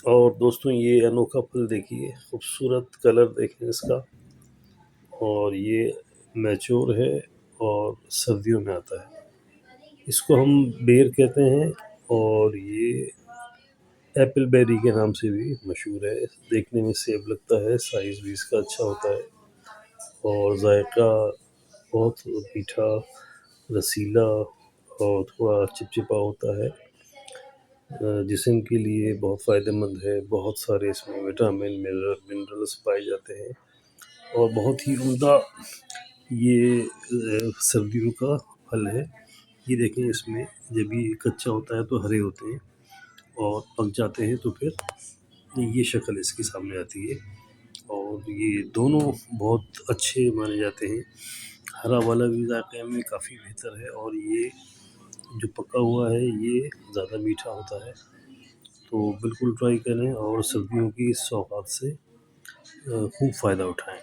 اور دوستوں یہ انوکھا پھل دیکھیے، خوبصورت کلر دیکھیں اس کا، اور یہ میچور ہے اور سردیوں میں آتا ہے۔ اس کو ہم بیر کہتے ہیں، اور یہ ایپل بیری کے نام سے بھی مشہور ہے۔ دیکھنے میں سیب لگتا ہے، سائز بھی اس کا اچھا ہوتا ہے، اور ذائقہ بہت میٹھا، رسیلا اور تھوڑا چپچپا ہوتا ہے۔ جسم کے لیے بہت فائدہ مند ہے، بہت سارے اس میں وٹامن منرلس پائے جاتے ہیں، اور بہت ہی عمدہ یہ سردیوں کا پھل ہے۔ یہ دیکھیں اس میں جب یہ کچا ہوتا ہے تو ہرے ہوتے ہیں، اور پک جاتے ہیں تو پھر یہ شکل اس کی سامنے آتی ہے، اور یہ دونوں بہت اچھے مانے جاتے ہیں۔ ہرا والا بھی ذائقے میں کافی بہتر ہے، اور یہ جو پکا ہوا ہے یہ زیادہ میٹھا ہوتا ہے۔ تو بالکل ٹرائی کریں، اور سردیوں کی اس سوغات سے خوب فائدہ اٹھائیں۔